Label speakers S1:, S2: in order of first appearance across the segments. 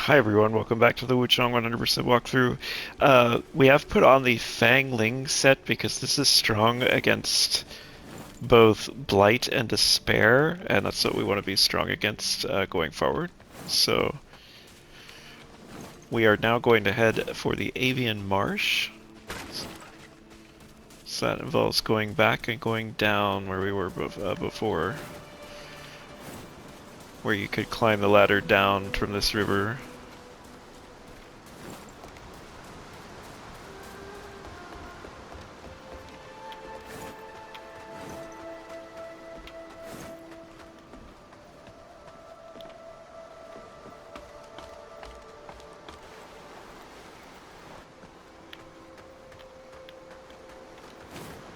S1: Hi everyone, welcome back to the WUCHANG 100% walkthrough. We have put on the Fangling set because this is strong against both Blight and Despair, and that's what we want to be strong against going forward. So we are now going to head for the Avian Marsh. So that involves going back and going down where we were before, where you could climb the ladder down from this river.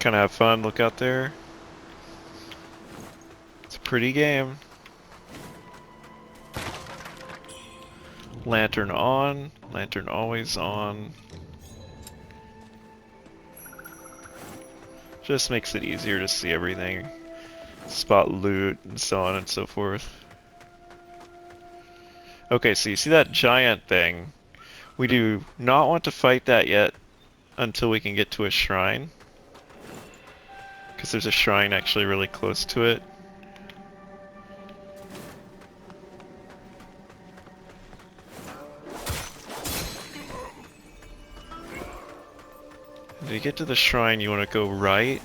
S1: Kind of have fun, look out there. It's a pretty game. Lantern on, lantern always on. Just makes it easier to see everything. Spot loot and so on and so forth. Okay, so you see that giant thing? We do not want to fight that yet until we can get to a shrine. Because there's a shrine actually really close to it. When you get to the shrine, you want to go right.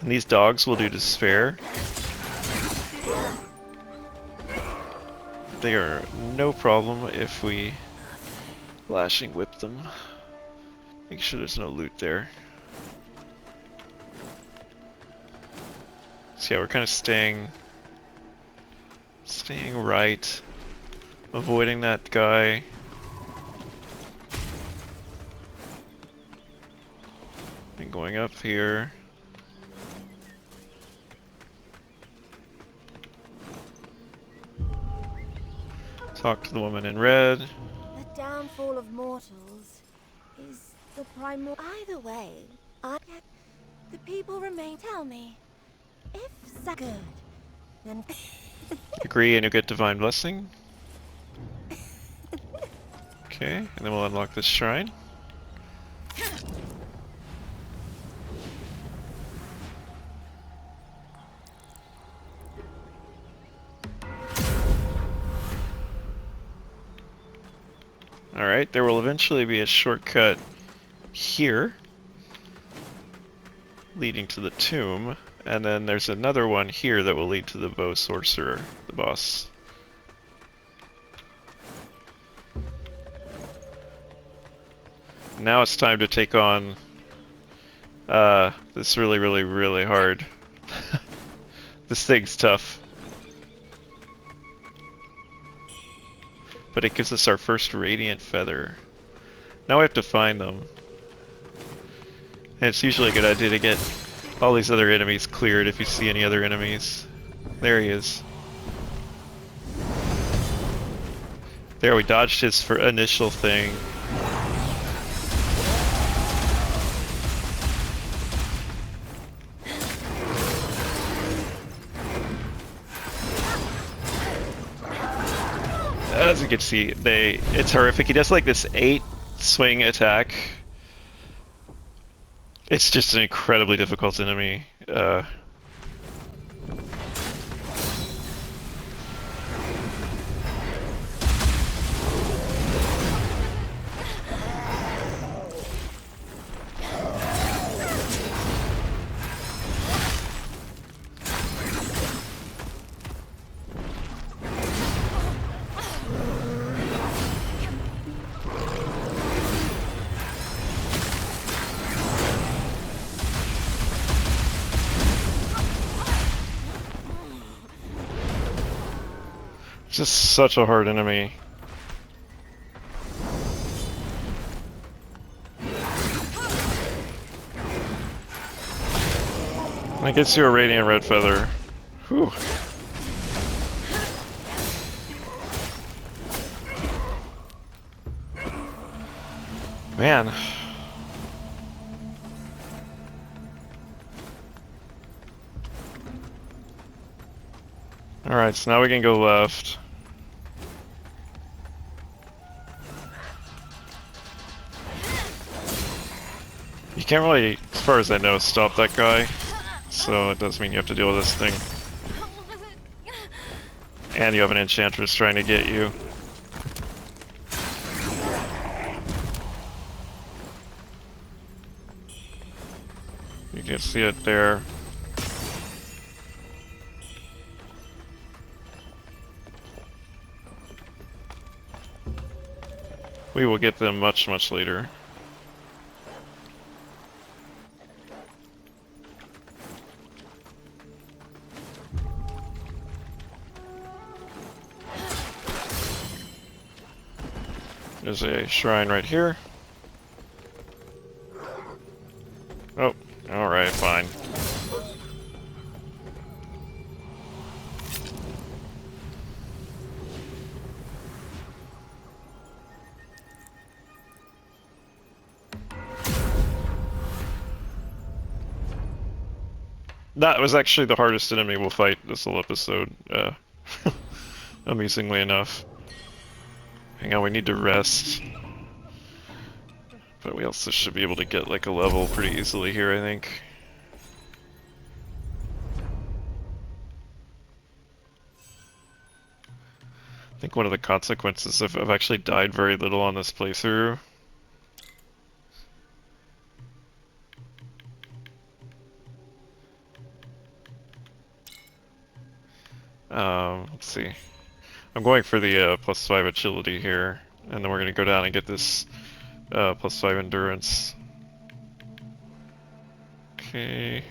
S1: And these dogs will do despair. They are no problem if we lashing whip them. Make sure there's no loot there. So yeah, we're kind of staying right, avoiding that guy. And going up here. Talk to the woman in red.
S2: The downfall of mortals is the primal. Either way, the people remain. Tell me, if so good, then
S1: Agree and you'll get divine blessing. Okay, and then we'll unlock this shrine. Alright, there will eventually be a shortcut here, leading to the tomb, and then there's another one here that will lead to the Sorcerer, the boss. Now it's time to take on this really hard. This thing's tough. But it gives us our first Radiant Feather. Now we have to find them. And it's usually a good idea to get all these other enemies cleared if you see any other enemies. There he is. There, we dodged his initial thing. As you can see, it's horrific. He does like this 8 swing attack. It's just an incredibly difficult enemy. Just such a hard enemy. That gets you a Radiant Red Feather. Whew. Man. Alright, so now we can go left. You can't really, as far as I know, stop that guy. So it does mean you have to deal with this thing. And you have an enchantress trying to get you. You can see it there. We will get them much, much later. There's a shrine right here. Oh, alright, fine. That was actually the hardest enemy we'll fight this whole episode, amusingly enough. Hang on, we need to rest. But we also should be able to get like a level pretty easily here, I think. I think one of the consequences of I've actually died very little on this playthrough. Let's see. I'm going for the +5 agility here, and then we're gonna go down and get this +5 endurance. Okay.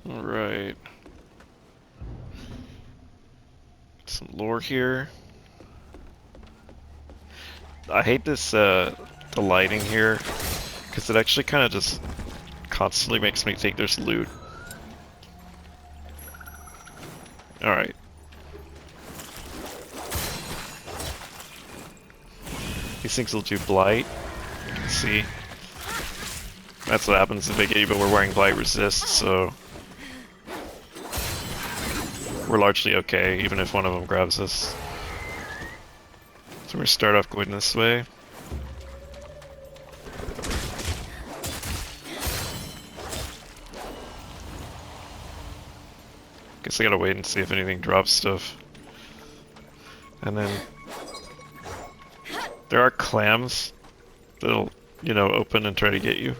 S1: Alright. Some lore here. I hate this, the lighting here, because it actually kind of just constantly makes me think there's loot. Alright. These things will do blight. You can see. That's what happens in Big E, but we're wearing blight resist, so we're largely okay, even if one of them grabs us. So we're gonna start off going this way. Guess I gotta wait and see if anything drops stuff. And then there are clams that'll, you know, open and try to get you.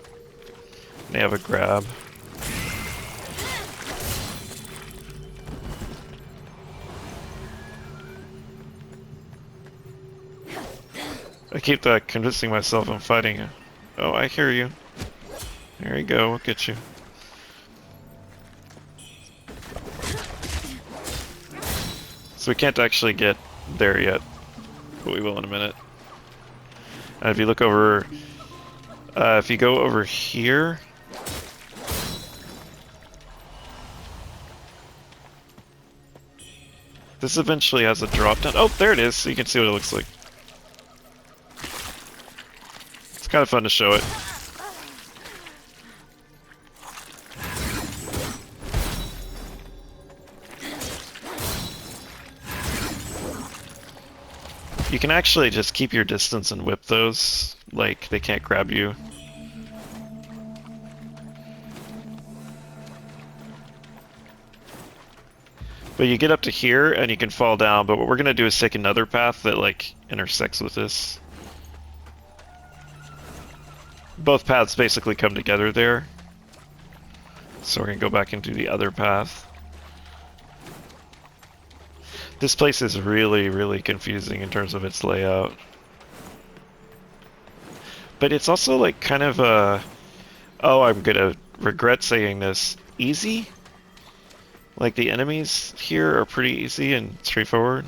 S1: And they have a grab. I keep convincing myself I'm fighting it. Oh, I hear you. There you go, we'll get you. So we can't actually get there yet, but we will in a minute. And if you look over, if you go over here, this eventually has a drop down. Oh, there it is, so you can see what it looks like. It's kind of fun to show it. You can actually just keep your distance and whip those, like they can't grab you. But you get up to here and you can fall down, but what we're gonna do is take another path that like intersects with this. Both paths basically come together there. So we're gonna go back and do the other path. This place is really, really confusing in terms of its layout. But it's also like kind of a... Oh, I'm gonna regret saying this. Easy? Like the enemies here are pretty easy and straightforward.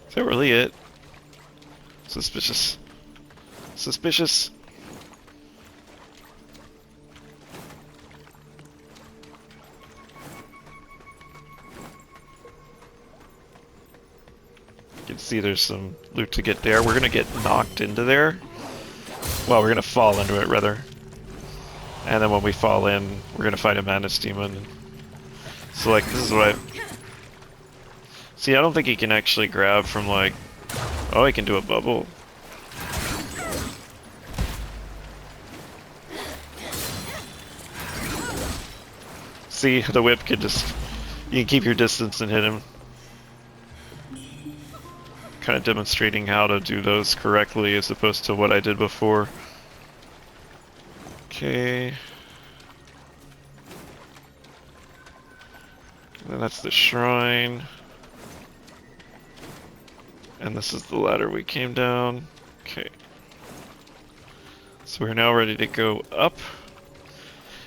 S1: Is that really it? Suspicious. Suspicious. can see there's some loot to get there. We're gonna get knocked into there. Well, we're gonna fall into it, rather. And then when we fall in, we're gonna fight a Mantis Demon. So, like, this is what I... See, I don't think he can actually grab from, like... Oh, he can do a bubble. See, the whip can just... You can keep your distance and hit him. Kind of demonstrating how to do those correctly as opposed to what I did before. Okay. And then that's the shrine. And this is the ladder we came down. Okay. So we're now ready to go up.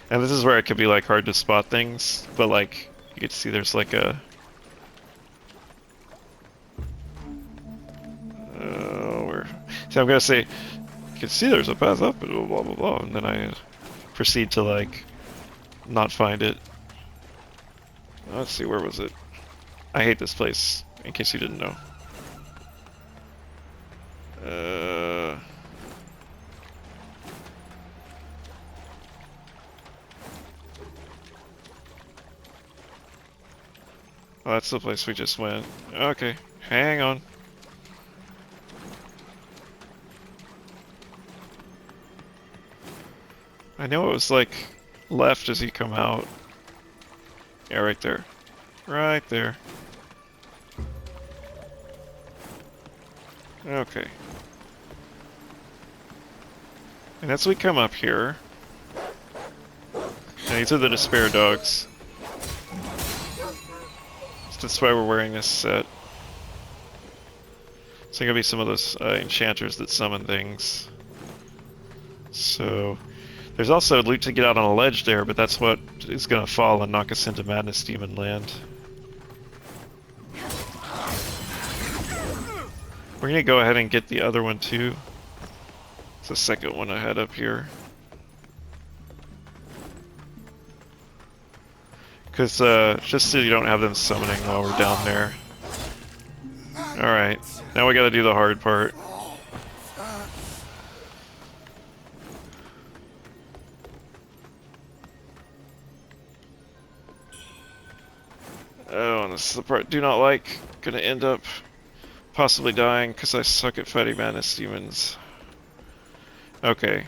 S1: And this is where it could be like hard to spot things, but like you can see there's like a See, I'm gonna say, you can see there's a path up, and blah blah blah, and then I proceed to like not find it. Let's see, where was it? I hate this place, in case you didn't know. Oh, that's the place we just went. Okay, hang on. I know it was like left as you come out. Yeah, right there. Right there. Okay. And as we come up here... And these are the Despair Dogs. So that's why we're wearing this set. So gonna be some of those enchanters that summon things. So... There's also loot to get out on a ledge there, but that's what is gonna fall and knock us into Madness Demon Land. We're gonna go ahead and get the other one too. It's the second one I had up here. Because, just so you don't have them summoning while we're down there. Alright, now we gotta do the hard part. Oh, and this is the part I do not like. Gonna end up possibly dying because I suck at fighting Madness Demons. Okay,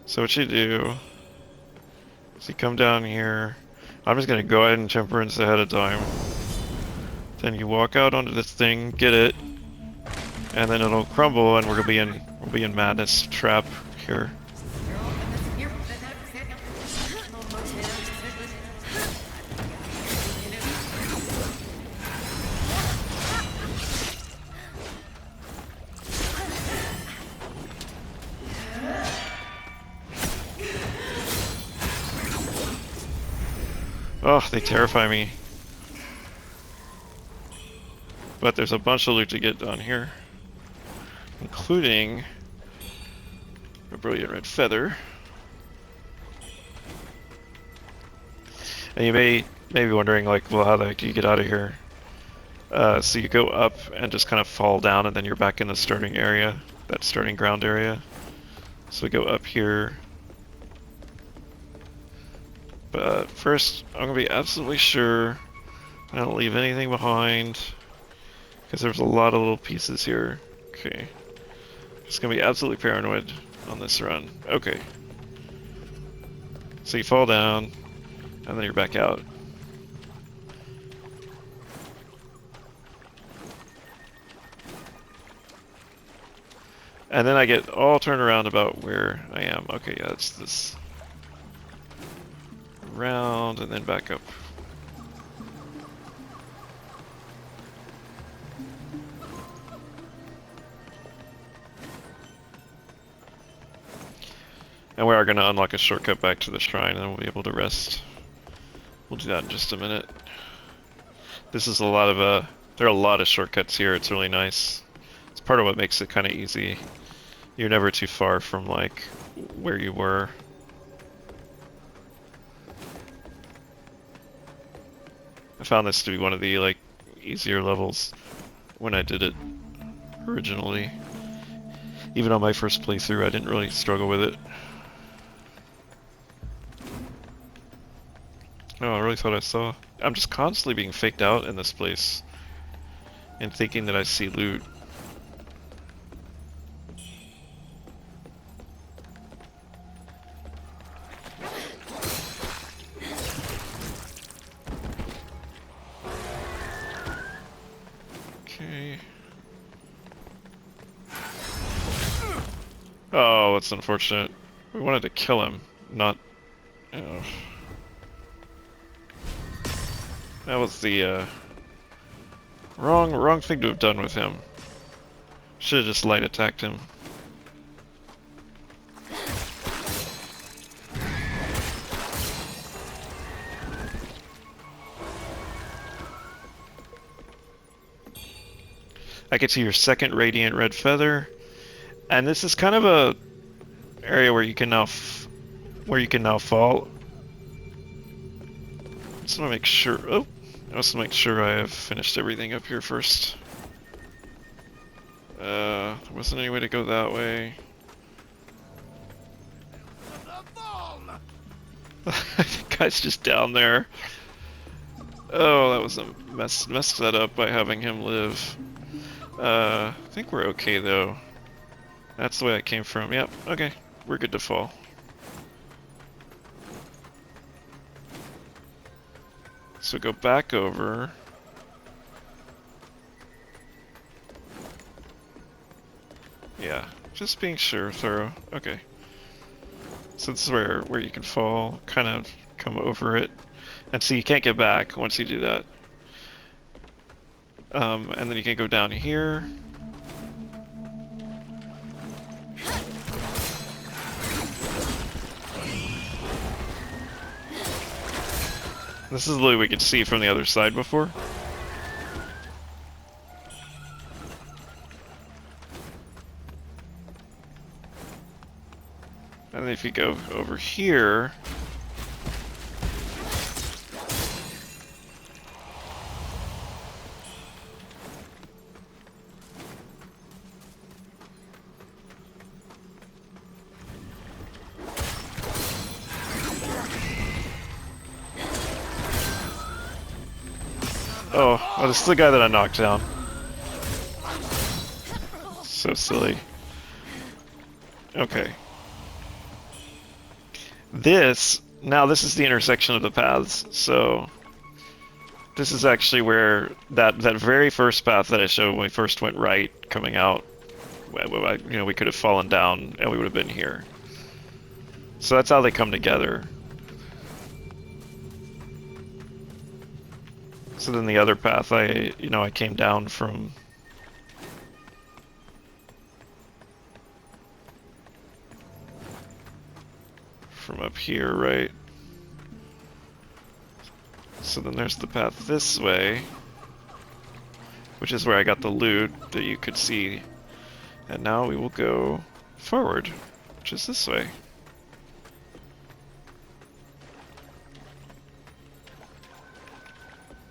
S1: so what you do is you come down here. I'm just gonna go ahead and Temperance ahead of time. Then you walk out onto this thing, get it, and then it'll crumble, and we'll be in Madness Trap here. Oh, they terrify me. But there's a bunch of loot to get down here, including a brilliant red feather. And you may be wondering, like, well, how the heck do you get out of here? So you go up and just kind of fall down, and then you're back in the starting area, that starting ground area. So we go up here. But first, I'm gonna be absolutely sure I don't leave anything behind, because there's a lot of little pieces here. Okay. Just gonna be absolutely paranoid on this run. Okay. So you fall down, and then you're back out. And then I get all turned around about where I am. Okay, yeah, it's this. Round, and then back up. And we are going to unlock a shortcut back to the shrine, and then we'll be able to rest. We'll do that in just a minute. This is a lot of, there are a lot of shortcuts here, it's really nice. It's part of what makes it kind of easy. You're never too far from, like, where you were. I found this to be one of the, like, easier levels. when I did it originally. Even on my first playthrough, I didn't really struggle with it. Oh, I really thought I saw. I'm just constantly being faked out in this place and thinking that I see loot. Okay. Oh, that's unfortunate. We wanted to kill him, not... Oh. That was the, wrong thing to have done with him. Should have just light attacked him. I can see your second radiant red feather, and this is kind of a area where you can now fall. Just want to make sure. Oh, I also make sure I have finished everything up here first. There wasn't any way to go that way. The guy's just down there. Oh, that was a mess. Messed that up by having him live. I think we're okay though. That's the way I came from. Yep. Okay, we're good to fall. So go back over. Yeah, just being sure, thorough. Okay. So this is where you can fall, kind of come over it. And see, you can't get back once you do that. And then you can go down here. This is the way we could see from the other side before. And then if you go over here... Oh, this is the guy that I knocked down. So silly. Okay. Now this is the intersection of the paths, so... This is actually where that very first path that I showed when we first went right, coming out, we could have fallen down and we would have been here. So that's how they come together. So then the other path, I came down from up here, right? So then there's the path this way, which is where I got the loot that you could see. And now we will go forward, which is this way.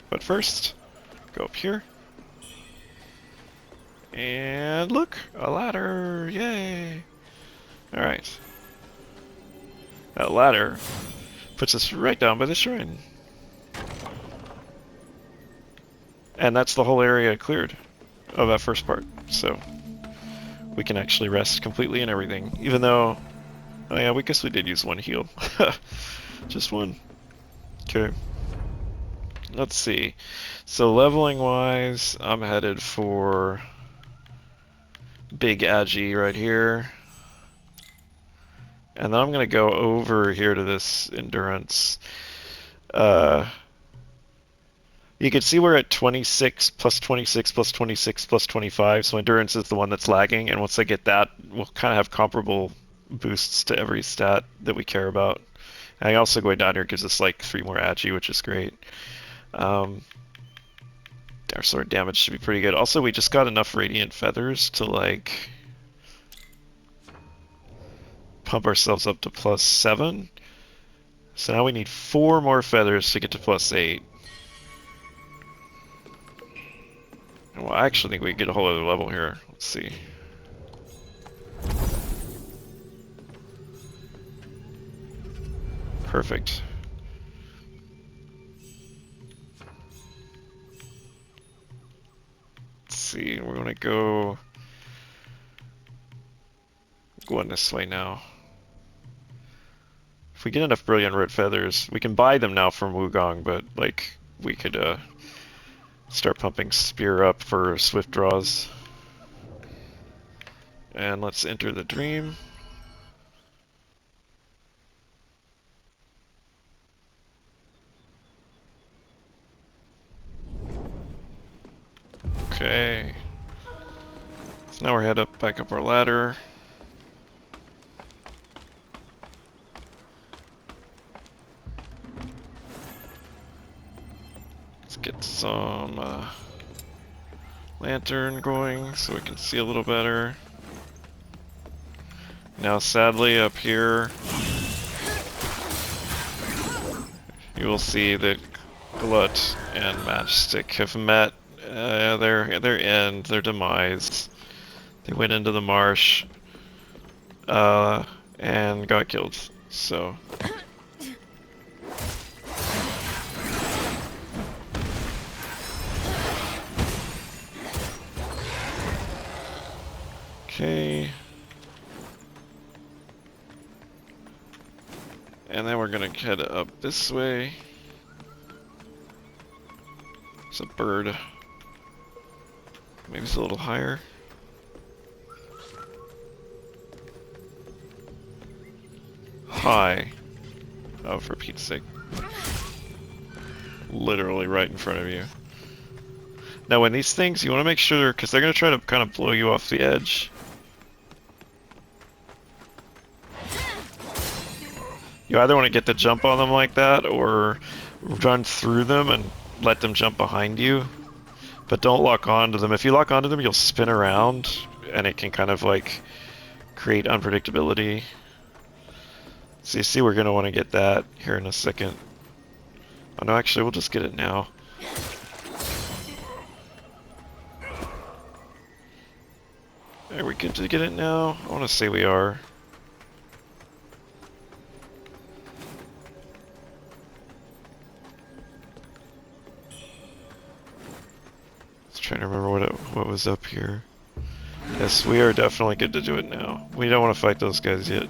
S1: But first, go up here. And look, a ladder, yay! Alright. That ladder puts us right down by the shrine. And that's the whole area cleared of that first part, so we can actually rest completely and everything, even though, oh yeah, we guess we did use one heal. Just one. Okay. Let's see. So leveling wise, I'm headed for Big Agi right here. And then I'm going to go over here to this endurance. You can see we're at 26 plus 26 plus 26 plus 25, so endurance is the one that's lagging, and once I get that, we'll kind of have comparable boosts to every stat that we care about. And also going down here gives us like 3 more agi, which is great. Our sword damage should be pretty good. Also, we just got enough radiant feathers to like pump ourselves up to plus 7. So now we need 4 more feathers to get to plus 8. Well, I actually think we get a whole other level here. Let's see. Perfect. Let's see, we're gonna go going this way now. If we get enough brilliant red feathers, we can buy them now from WUCHANG, but like we could start pumping spear up for swift draws. And let's enter the dream. Okay. So now we're head up back up our ladder. Let's get some lantern going so we can see a little better. Now sadly up here you will see that Glut and Matchstick have met their end, their demise. They went into the marsh and got killed. So okay. And then we're gonna head up this way. There's a bird. Maybe it's a little higher. Hi. Oh, for Pete's sake. Literally right in front of you. Now when these things, you want to make sure, because they're going to try to kind of blow you off the edge. You either want to get the jump on them like that, or run through them and let them jump behind you. But don't lock onto them. If you lock onto them, you'll spin around, and it can kind of like create unpredictability. So you see we're going to want to get that here in a second. Oh no, actually we'll just get it now. Are we good to get it now? I want to say we are. Trying to remember what was up here. Yes, we are definitely good to do it now. We don't want to fight those guys yet.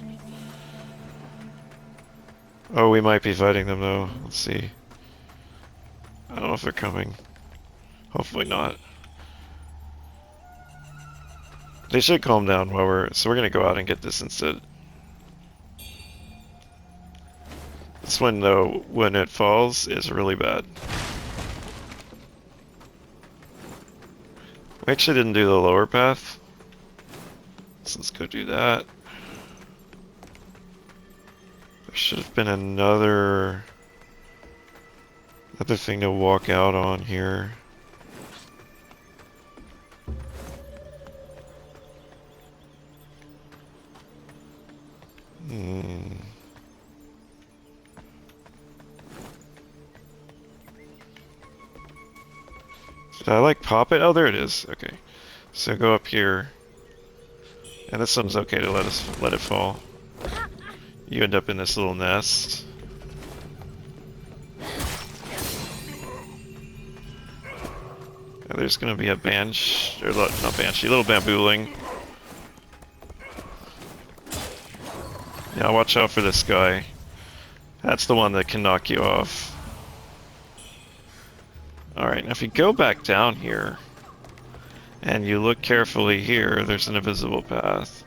S1: Oh, we might be fighting them though. Let's see. I don't know if they're coming. Hopefully not. They should calm down while so we're gonna go out and get this instead. This one though, when it falls, is really bad. We actually didn't do the lower path. So let's go do that. There should have been another thing to walk out on here. Did I like pop it? Oh, there it is. Okay. So go up here. And this one's okay to let it fall. You end up in this little nest. And there's gonna be a banshee, or not banshee, little bambooling. Now watch out for this guy. That's the one that can knock you off. Alright, now if you go back down here, and you look carefully here, there's an invisible path.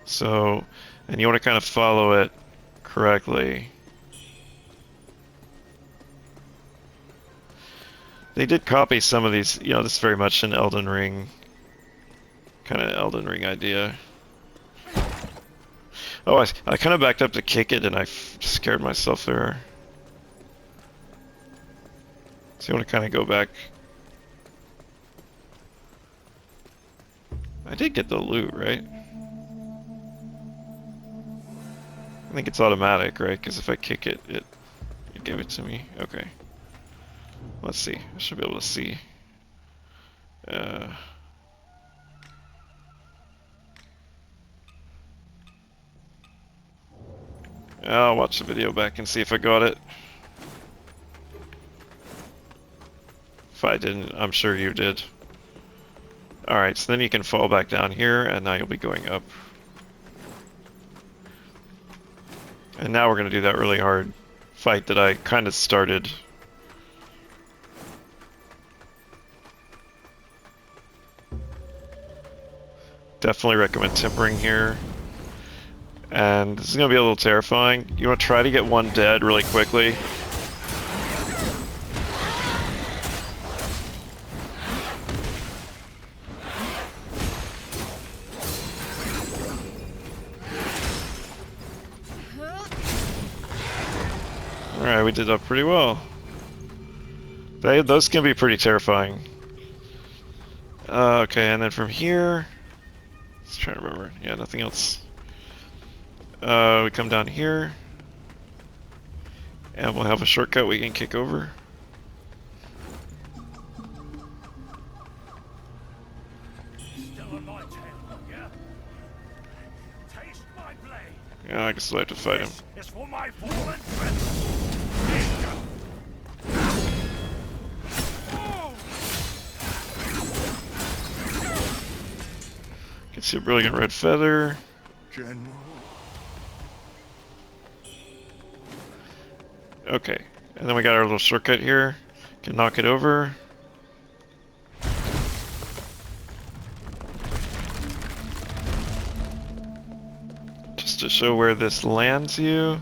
S1: So, and you want to kind of follow it correctly. They did copy some of these, you know, this is very much an Elden Ring, kind of Elden Ring idea. Oh, I kind of backed up to kick it and I scared myself there. So you want to kind of go back. I did get the loot, right? I think it's automatic, right? Because if I kick it, it gave it to me. Okay. Let's see. I should be able to see. Uh, I'll watch the video back and see if I got it. If I didn't, I'm sure you did. Alright, so then you can fall back down here, and now you'll be going up. And now we're going to do that really hard fight that I kind of started. Definitely recommend tempering here. And this is going to be a little terrifying. You want to try to get one dead really quickly. Alright, we did that pretty well. Those can be pretty terrifying. Okay, and then from here... Let's try to remember. Yeah, nothing else. We come down here. And we'll have a shortcut we can kick over. Yeah, I guess we'll have to fight him.
S3: It's for my fallen friends.
S1: Can see a brilliant red feather.
S3: General.
S1: Okay, and then we got our little shortcut here. Can knock it over. Just to show where this lands you.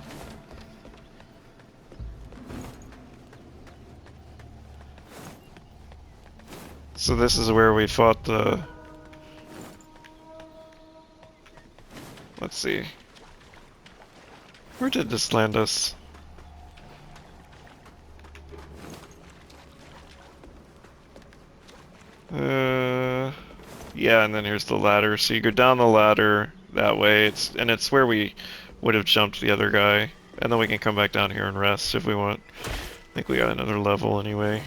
S1: So this is where we fought the... Let's see. Where did this land us? Yeah, and then here's the ladder. So you go down the ladder that way. It's where we would have jumped the other guy. And then we can come back down here and rest if we want. I think we got another level anyway.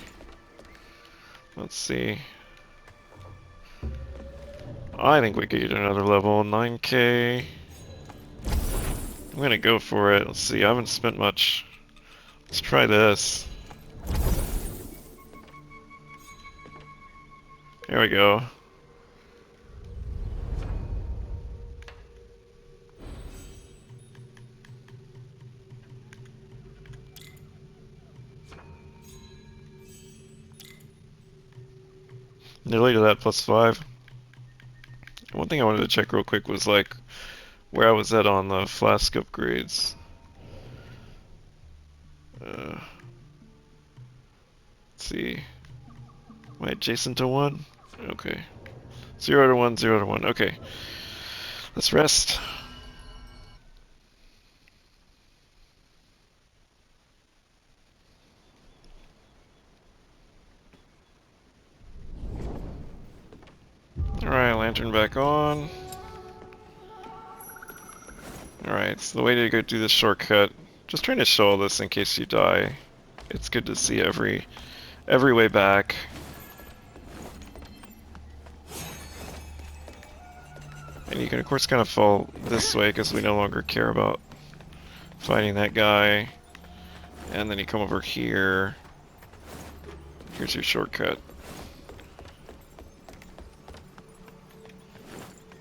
S1: Let's see. I think we could get another level. 9k. I'm gonna go for it. Let's see, I haven't spent much. Let's try this. There we go. Nearly to that +5. One thing I wanted to check real quick was like where I was at on the flask upgrades. Let's see. Am I adjacent to 1? Okay. 0 to 1, 0 to 1. Okay. Let's rest. Alright, lantern back on. Alright, so the way to go do this shortcut, just trying to show all this in case you die. It's good to see every way back. And you can of course kind of fall this way because we no longer care about fighting that guy. And then you come over here. Here's your shortcut.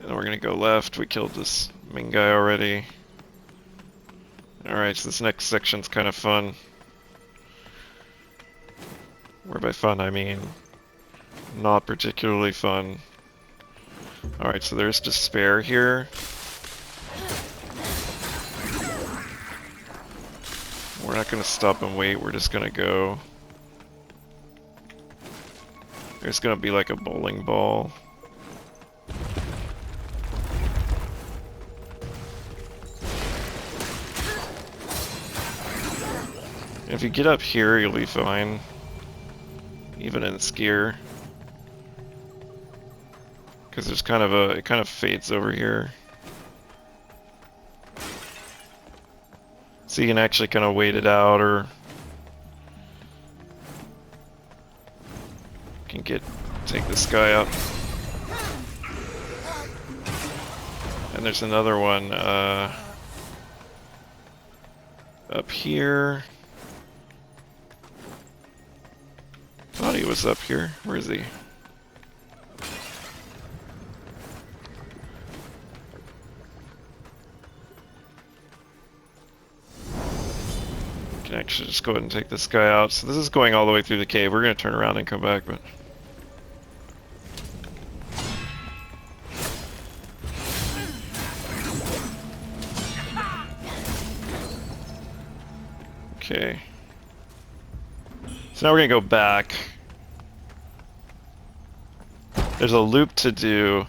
S1: And then we're gonna go left. We killed this main guy already. Alright, so this next section's kind of fun. Where by fun I mean not particularly fun. Alright, so there's despair here. We're not gonna stop and wait, we're just gonna go. There's gonna be like a bowling ball. If you get up here, you'll be fine. Even in skier. Because there's kind of it kind of fades over here. So you can actually kind of wait it out, or can get take this guy out. And there's another one up here. Thought he was up here. Where is he? Can actually just go ahead and take this guy out. So this is going all the way through the cave. We're gonna turn around and come back, but okay. So now we're gonna go back. There's a loop to do,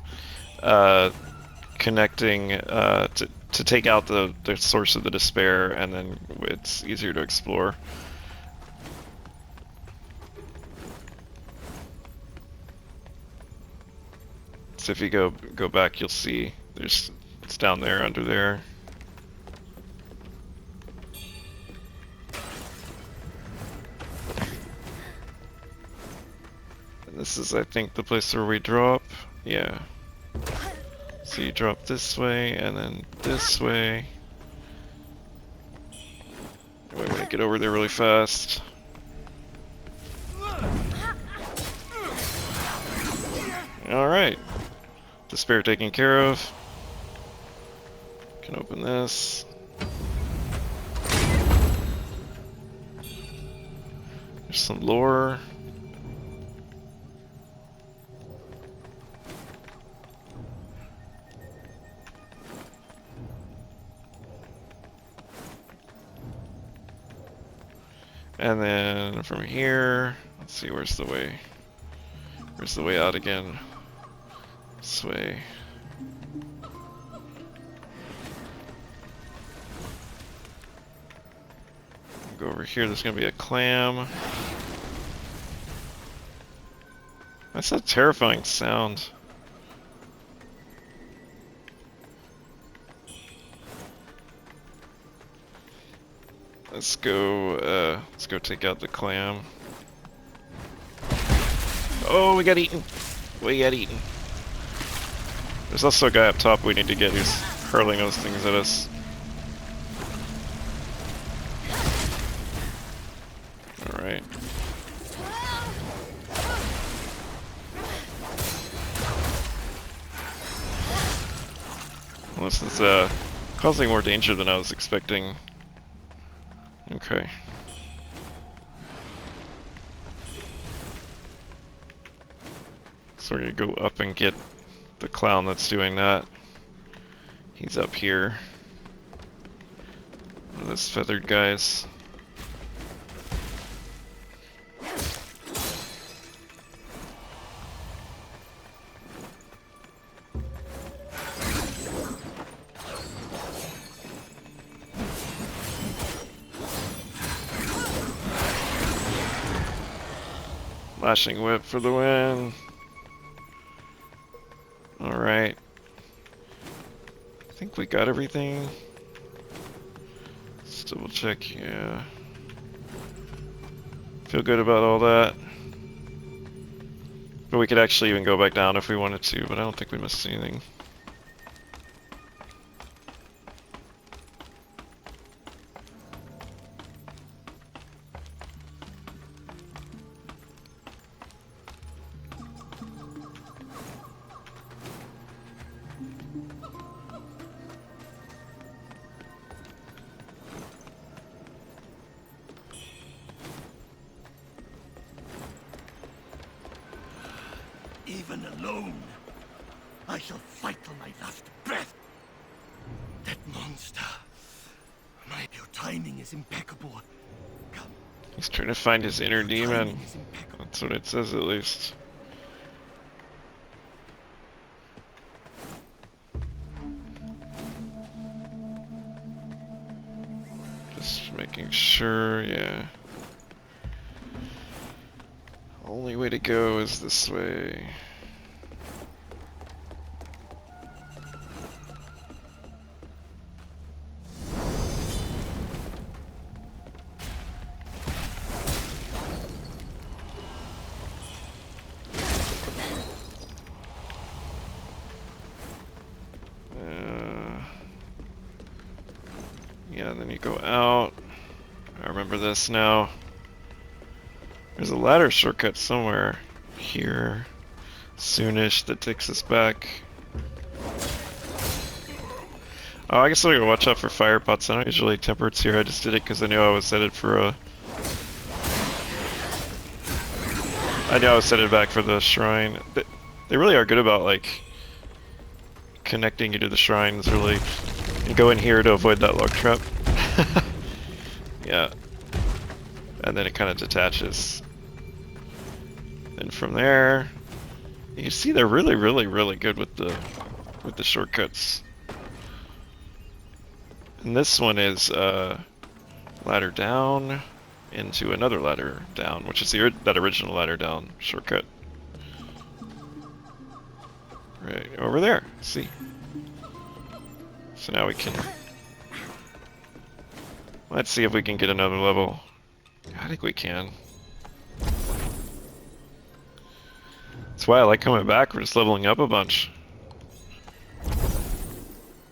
S1: connecting to take out the source of the despair, and then it's easier to explore. So if you go back, you'll see it's down there, under there. And this is, I think, the place where we drop. Yeah. So you drop this way, and then this way. We want to get over there really fast. Alright. Despair taken care of. Can open this. There's some lore. And then from here, let's see, where's the way? Where's the way out again? This way. Go over here, there's gonna be a clam. That's a terrifying sound. Let's go take out the clam. Oh, we got eaten. We got eaten. There's also a guy up top we need to get who's hurling those things at us. Alright. Well, this is causing more danger than I was expecting. Okay. So we're gonna go up and get the clown that's doing that. He's up here. One of those feathered guys. Lashing whip for the win. Alright. I think we got everything. Let's double check, yeah. Feel good about all that. But we could actually even go back down if we wanted to, but I don't think we missed anything.
S3: Even alone, I shall fight till my last breath. That monster. Your timing is impeccable. Come.
S1: He's trying to find his inner
S3: Your
S1: demon.
S3: timing is impeccable.
S1: That's what it says, at least. Just making sure, yeah. Only way to go is this way. Yeah, and then you go out. I remember this now. There's a ladder shortcut somewhere here, soonish, that takes us back. Oh, I guess I gotta watch out for fire pots. I don't usually temperance here. I just did it because I knew I was headed for a. I knew I was headed back for the shrine. They really are good about like connecting you to the shrines, really. And go in here to avoid that log trap. Yeah. And then it kind of detaches. And from there, you see they're really, really, really good with the shortcuts. And this one is ladder down into another ladder down, which is that original ladder down shortcut. Right over there. See. So now we can. Let's see if we can get another level. I think we can. That's why I like coming back. We're just leveling up a bunch.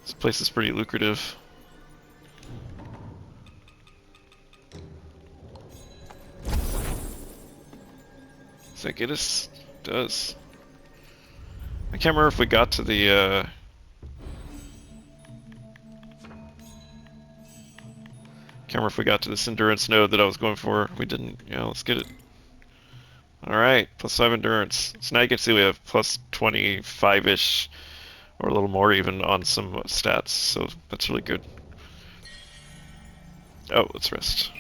S1: This place is pretty lucrative. Does that get us? It does. I can't remember if we got to the can't remember if we got to this endurance node that I was going for. We didn't. Yeah, let's get it. Alright, +5 endurance. So now you can see we have plus 25-ish, or a little more even, on some stats, so that's really good. Oh, let's rest.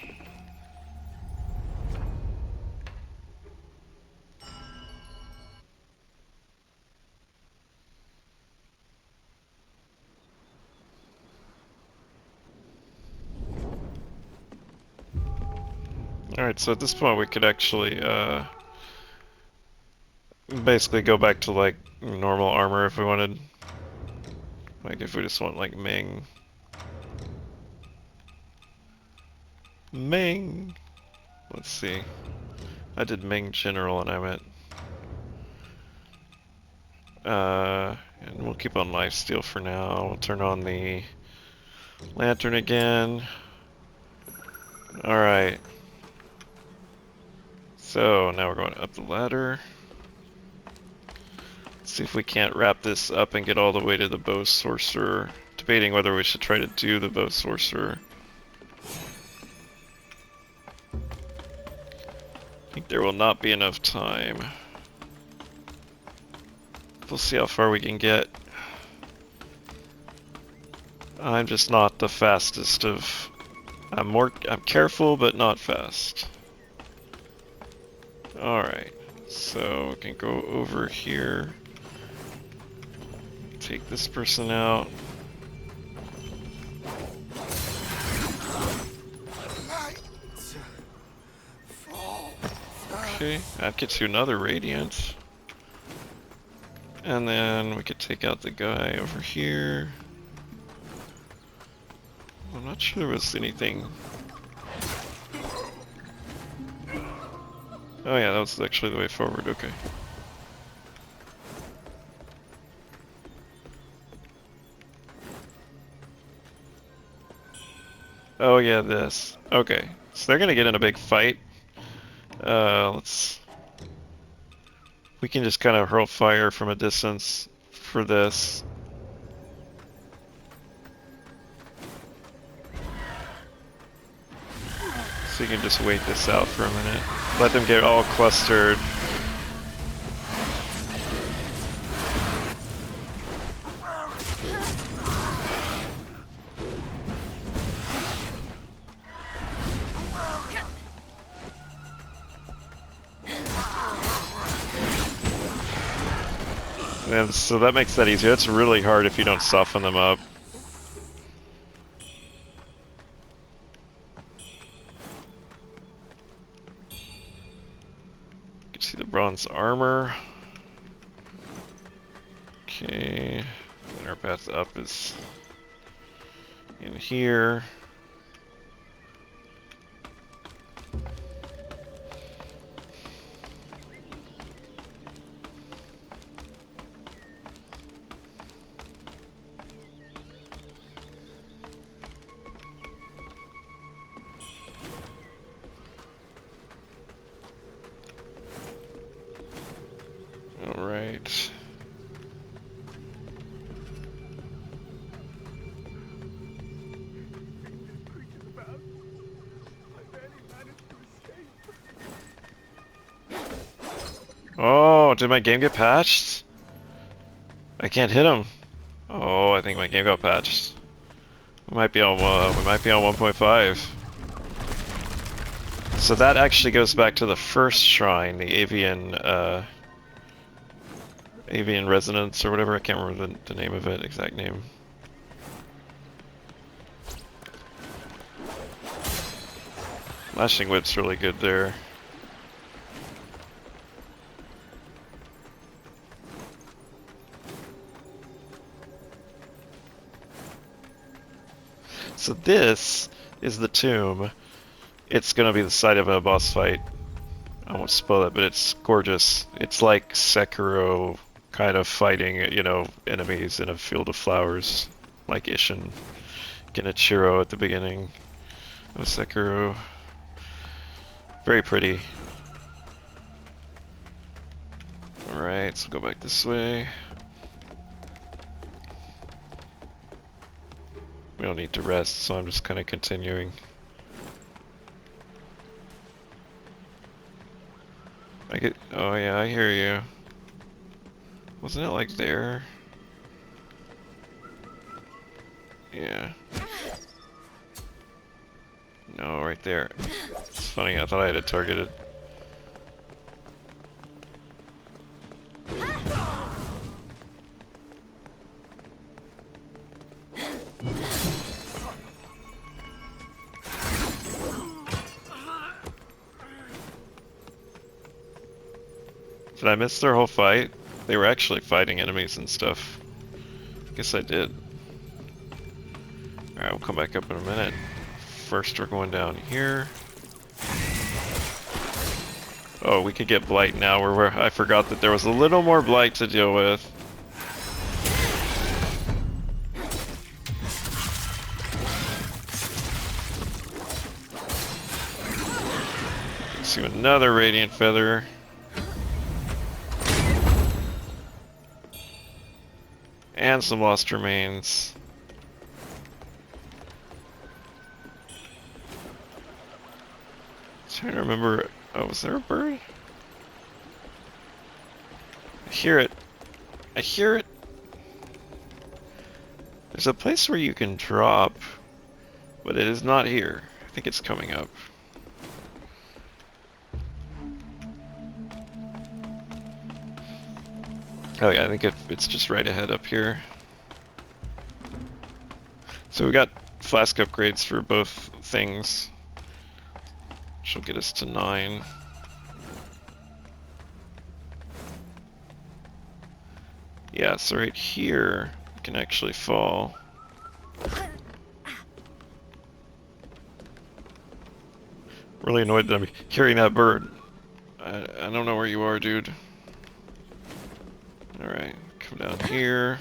S1: Alright, so at this point we could actually basically go back to like normal armor if we wanted. Like if we just want like Ming. Ming! Let's see. I did Ming General and I went. And we'll keep on lifesteal for now. We'll turn on the lantern again. Alright. So now we're going up the ladder. Let's see if we can't wrap this up and get all the way to the bow sorcerer. Debating whether we should try to do the bow sorcerer. I think there will not be enough time. We'll see how far we can get. I'm just not the fastest of... I'm careful, but not fast. Alright, so we can go over here. Take this person out. Okay, that gets you another radiant. And then we could take out the guy over here. I'm not sure there was anything. Oh yeah, that was actually the way forward, okay. Oh yeah, this. Okay, so they're gonna get in a big fight. We can just kind of hurl fire from a distance for this. So you can just wait this out for a minute. Let them get all clustered. And so that makes that easier. It's really hard if you don't soften them up. You can see the bronze armor. Okay, and our path up is in here. Oh, did my game get patched? I can't hit him. Oh, I think my game got patched. We might be on 1.5. So that actually goes back to the first shrine, the Avian Resonance or whatever. I can't remember the name of it, exact name. Lashing Whip's really good there. So this is the tomb. It's gonna be the site of a boss fight. I won't spoil it, but it's gorgeous. It's like Sekiro kind of fighting, you know, enemies in a field of flowers. Like Ishin Genichiro at the beginning of Sekiro. Very pretty. Alright, so go back this way. We don't need to rest, so I'm just kind of continuing. Oh yeah, I hear you. Wasn't it like there? Yeah. No, right there. It's funny, I thought I had it targeted. Did I miss their whole fight? They were actually fighting enemies and stuff. Guess I did. Alright, we'll come back up in a minute. First we're going down here. Oh, we could get Blight now. I forgot that there was a little more Blight to deal with. Let's do another Radiant Feather. And some Lost Remains. Trying to remember. Oh, was there a bird? I hear it. I hear it. There's a place where you can drop, but it is not here. I think it's coming up. Oh yeah, I think it's just right ahead up here. So we got flask upgrades for both things. Which will get us to 9. Yeah, so right here, we can actually fall. Really annoyed that I'm carrying that bird. I don't know where you are, dude. Alright, come down here.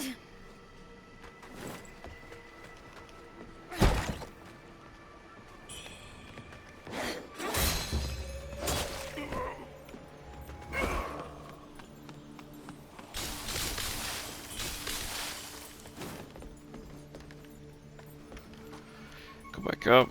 S1: Go back up.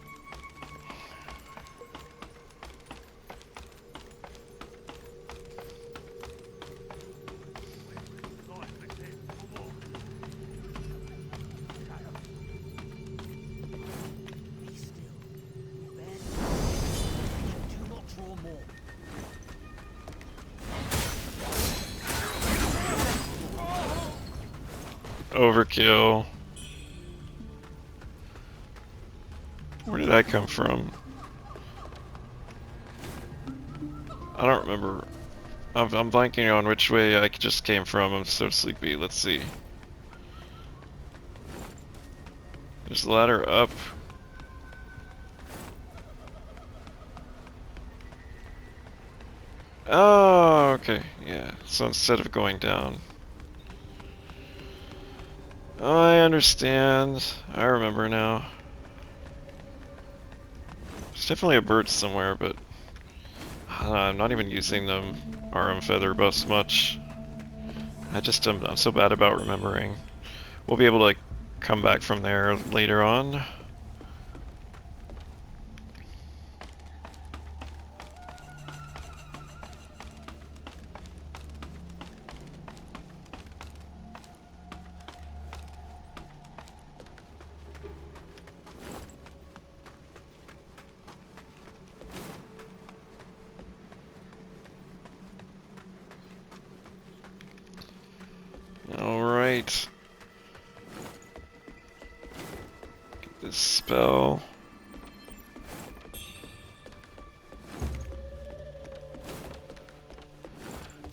S1: Overkill. Where did I come from? I don't remember. I'm blanking on which way I just came from. I'm so sleepy. Let's see. There's a ladder up. Oh, okay. Yeah. So instead of going down. I understand. I remember now. There's definitely a bird somewhere, but I'm not even using them RM feather buffs much. I'm so bad about remembering. We'll be able to come back from there later on. spell.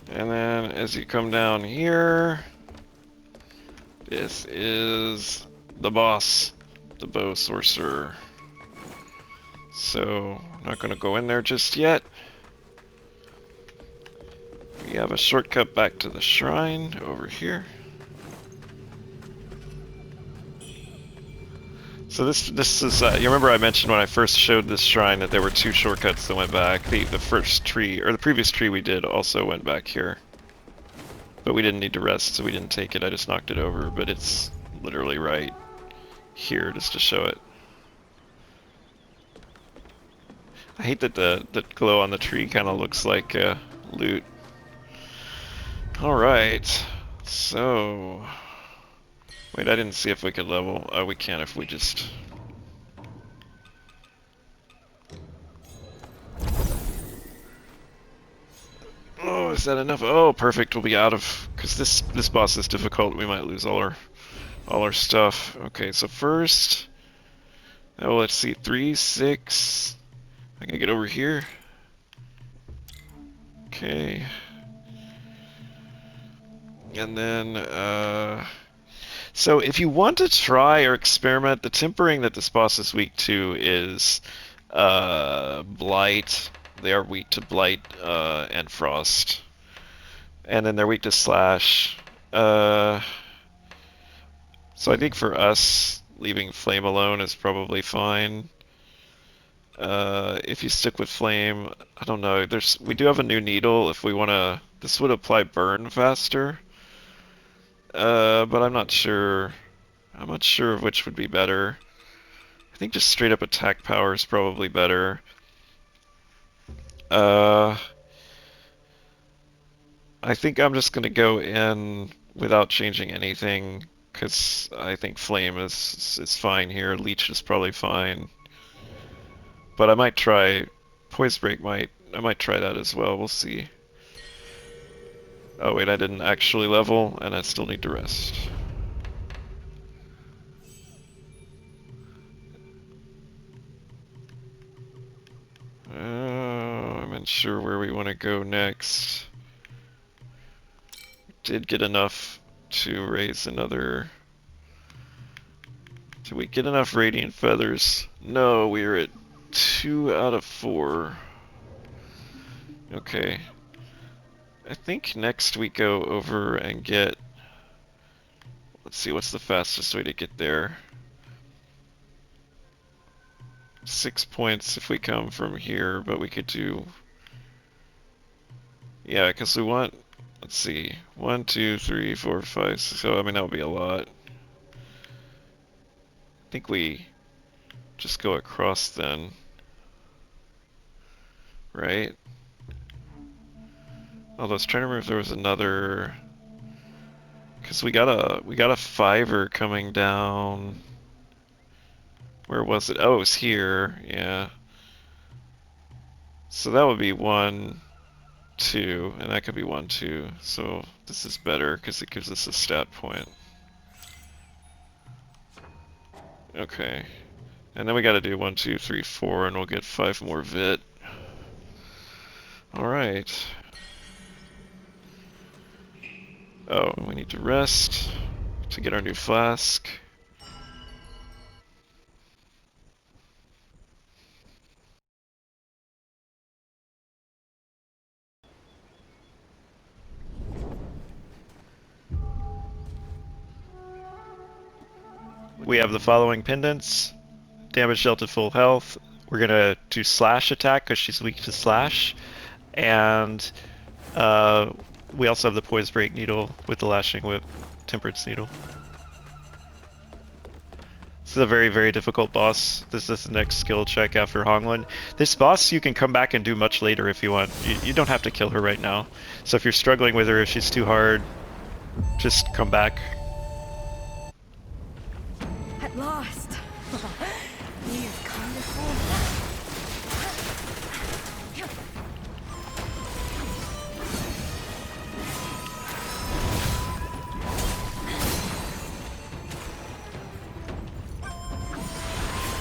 S1: And then as you come down here, this is the boss, the bow sorcerer. So, I'm not going to go in there just yet. We have a shortcut back to the shrine over here. So this is, you remember I mentioned when I first showed this shrine that there were 2 shortcuts that went back. The first tree, or the previous tree we did also went back here. But we didn't need to rest, so we didn't take it, I just knocked it over, but it's literally right here just to show it. I hate that the glow on the tree kind of looks like loot. Alright, so... Wait, I didn't see if we could level. Oh, we can if we just... Oh, is that enough? Oh, perfect, we'll be out of... Because this boss is difficult, we might lose all our stuff. Okay, so first... Oh, let's see, 3, 6... I gotta get over here. Okay. And then, so if you want to try or experiment, the tempering that this boss is weak to is Blight. They are weak to Blight and Frost. And then they're weak to Slash. So I think for us, leaving Flame alone is probably fine. If you stick with Flame, I don't know, we do have a new needle if we want to... This would apply burn faster. But I'm not sure. I'm not sure of which would be better. I think just straight up attack power is probably better. I think I'm just gonna go in without changing anything, because I think Flame is fine here. Leech is probably fine. But I might try... Poise Break I might try that as well, we'll see. Oh wait, I didn't actually level, and I still need to rest. I'm unsure where we want to go next. Did get enough to raise another... Did we get enough Radiant Feathers? No, we're at 2 out of 4. Okay. I think next we go over and get... Let's see, what's the fastest way to get there? 6 points if we come from here, but we could do... Yeah, because we want... Let's see, 1, 2, 3, 4, 5, 6, so I mean that would be a lot. I think we just go across then. Right? Although I was trying to remember if there was another... Because we got a fiver coming down... Where was it? Oh, it was here, yeah. So that would be 1, 2, and that could be 1, 2. So this is better because it gives us a stat point. Okay. And then we gotta do 1, 2, 3, 4, and we'll get 5 more vit. Alright. Oh, we need to rest to get our new flask. We have the following pendants. Damage dealt at full health. We're gonna do slash attack because she's weak to slash. And we also have the Poise Break needle with the lashing whip, Temperance needle. This is a very, very difficult boss. This is the next skill check after Honglin. This boss you can come back and do much later if you want. You don't have to kill her right now. So if you're struggling with her, if she's too hard, just come back.
S2: At last! You've come before.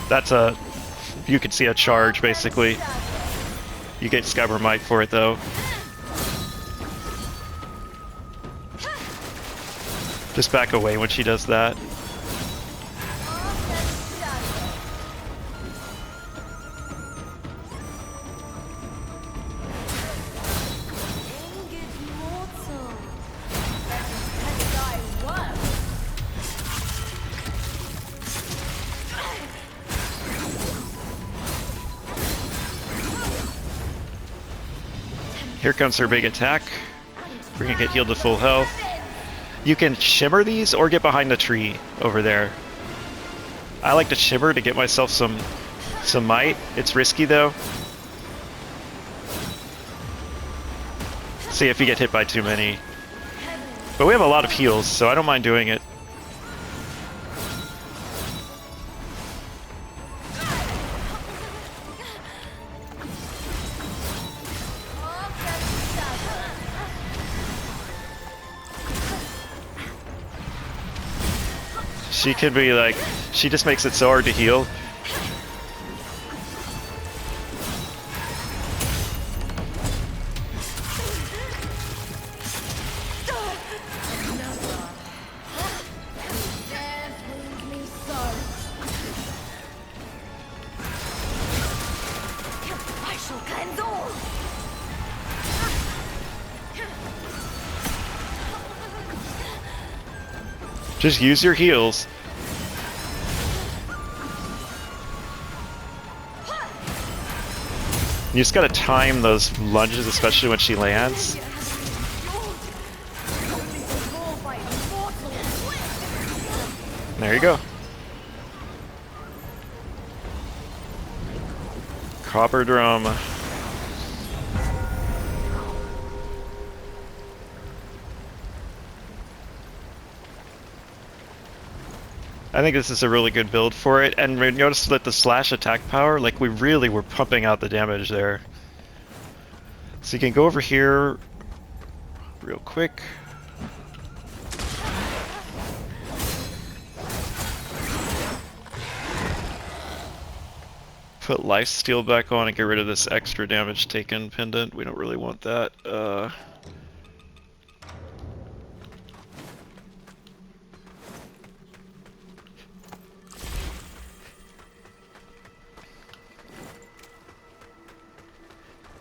S1: That's a... You can see a charge, basically. You get Skyber Might for it, though. Just back away when she does that. Here comes her big attack. We're gonna get healed to full health. You can shimmer these or get behind the tree over there. I like to shimmer to get myself some might. It's risky though. See if you get hit by too many. But we have a lot of heals, so I don't mind doing it. She could be like, she just makes it so hard to heal. Just use your heals. You just gotta time those lunges, especially when she lands. There you go. Copper drum. I think this is a really good build for it, and we noticed that the slash attack power, like we really were pumping out the damage there. So you can go over here real quick. Put lifesteal back on and get rid of this extra damage taken pendant. We don't really want that.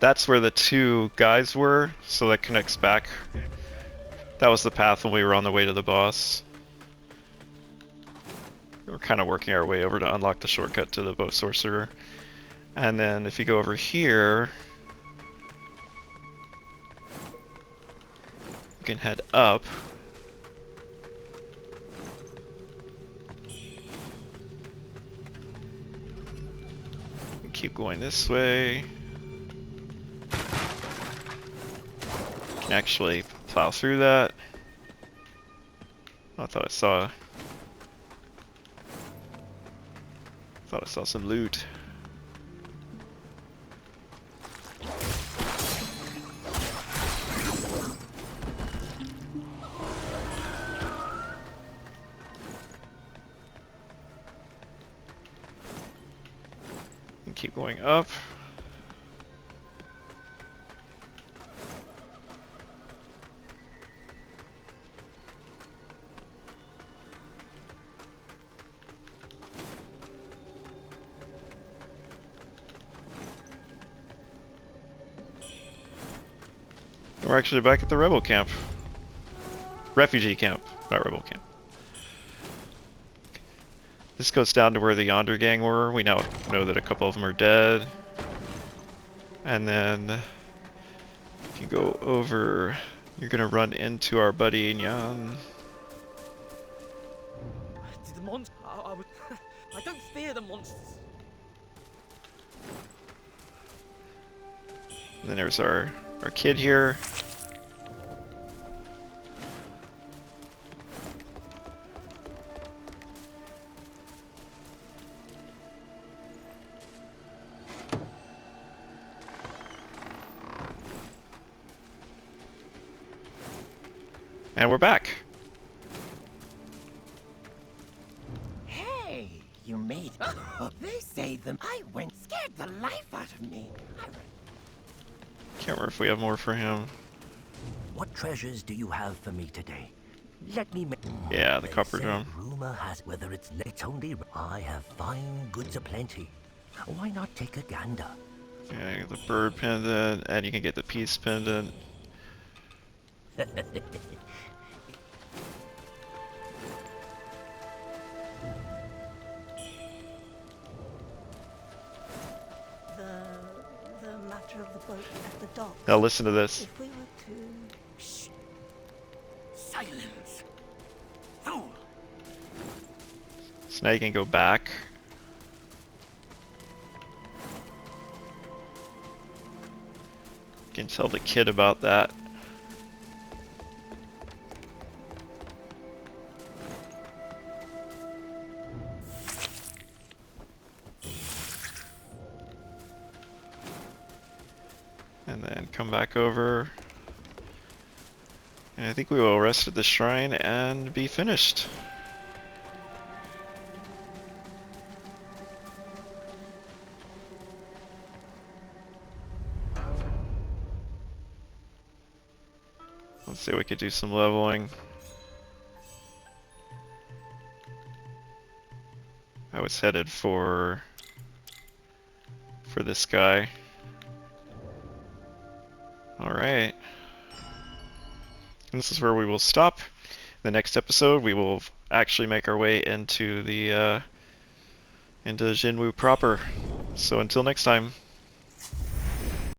S1: That's where the two guys were, so that connects back. That was the path when we were on the way to the boss. We're kind of working our way over to unlock the shortcut to the Sorcerer. And then if you go over here, you can head up. And keep going this way. Can actually plow through that. I thought I saw some loot. And keep going up. We're actually back at the rebel camp. Refugee camp, not rebel camp. This goes down to where the Yonder gang were. We now know that a couple of them are dead. And then if you go over, you're gonna run into our buddy Nyan.
S4: The monster. I don't fear the monsters.
S1: And then there's our kid here. And we're back.
S3: Hey, you made it. I saved them. I went, scared the life out of me.
S1: Can't remember if we have more for him.
S5: What treasures do you have for me today? Let me make...
S1: Yeah, the
S5: They
S1: copper
S5: say
S1: drum.
S5: rumor has whether it's only... I have fine goods aplenty. Why not take a gander?
S1: Yeah, the bird pendant, and you can get the peace pendant.
S2: The matter of the boat at the dock.
S1: Now listen to this.
S2: If we were to...
S3: Shh. Silence. Fool.
S1: So now you can go back. You can tell the kid about that. And then come back over. And I think we will rest at the shrine and be finished. Let's see, we could do some leveling. I was headed for this guy. Alright. This is where we will stop. The next episode we will actually make our way into the into Jinwu proper. So until next time.